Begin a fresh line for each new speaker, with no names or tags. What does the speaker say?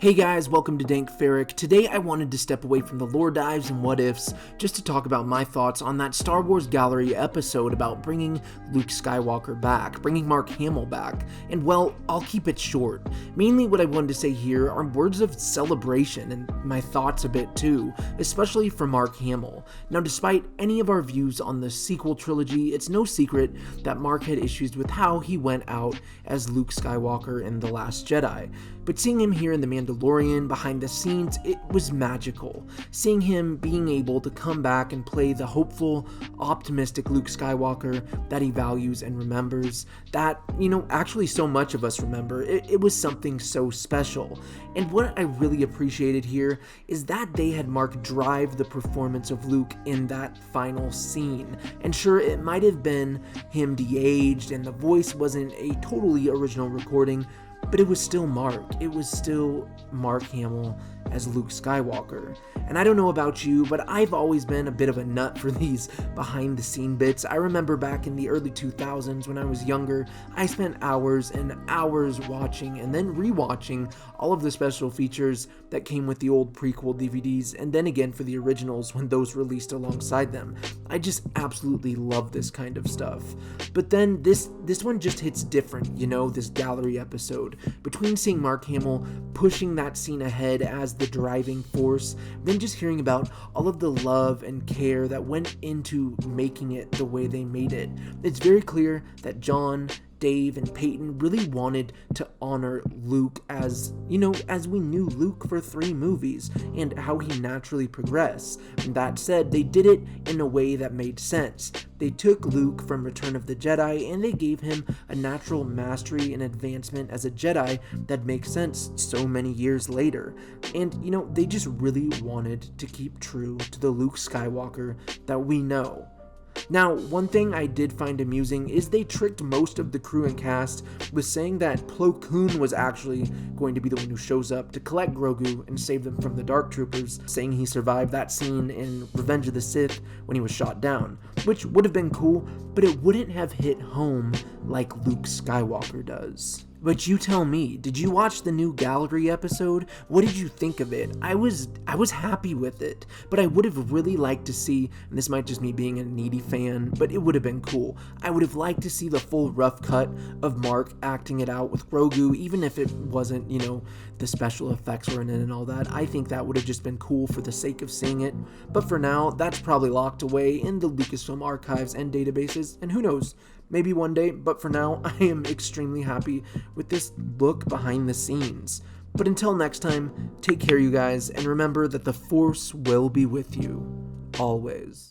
Hey guys, welcome to Dank Ferric. Today I wanted to step away from the lore dives and what ifs just to talk about my thoughts on that Star Wars Gallery episode about bringing Luke Skywalker back, bringing Mark Hamill back, and well, I'll keep it short. Mainly what I wanted to say here are words of celebration and my thoughts a bit too, especially for Mark Hamill. Now despite any of our views on the sequel trilogy, it's no secret that Mark had issues with how he went out as Luke Skywalker in The Last Jedi. But seeing him here in The Mandalorian, behind the scenes, it was magical. Seeing him being able to come back and play the hopeful, optimistic Luke Skywalker that he values and remembers, that, actually so much of us remember, it was something so special. And what I really appreciated here is that they had Mark drive the performance of Luke in that final scene. And sure, it might have been him de-aged and the voice wasn't a totally original recording, but it was still Mark. It was still Mark Hamill as Luke Skywalker. And I don't know about you, but I've always been a bit of a nut for these behind the scene bits. I remember back in the early 2000s when I was younger, I spent hours and hours watching and then rewatching all of the special features that came with the old prequel DVDs, and then again for the originals when those released alongside them. I just absolutely love this kind of stuff. But then this one just hits different, this gallery episode. Between seeing Mark Hamill pushing that scene ahead as the driving force, then just hearing about all of the love and care that went into making it the way they made it, it's very clear that John, Dave, and Peyton really wanted to honor Luke as we knew Luke for 3 movies and how he naturally progressed. And that said, they did it in a way that made sense. They took Luke from Return of the Jedi and they gave him a natural mastery and advancement as a Jedi that makes sense so many years later. And, they just really wanted to keep true to the Luke Skywalker that we know. Now, one thing I did find amusing is they tricked most of the crew and cast with saying that Plo Koon was actually going to be the one who shows up to collect Grogu and save them from the Dark Troopers, saying he survived that scene in Revenge of the Sith when he was shot down, which would have been cool, but it wouldn't have hit home like Luke Skywalker does. But you tell me, did you watch the new gallery episode? What did you think of it? I was happy with it, but I would have really liked to see, and this might just me being a needy fan, but it would have been cool. I would have liked to see the full rough cut of Mark acting it out with Grogu, even if it wasn't, the special effects were in it and all that. I think that would have just been cool for the sake of seeing it. But for now, that's probably locked away in the Lucasfilm archives and databases, and who knows, maybe one day, but for now, I am extremely happy with this look behind the scenes. But until next time, take care you guys, and remember that the Force will be with you, always.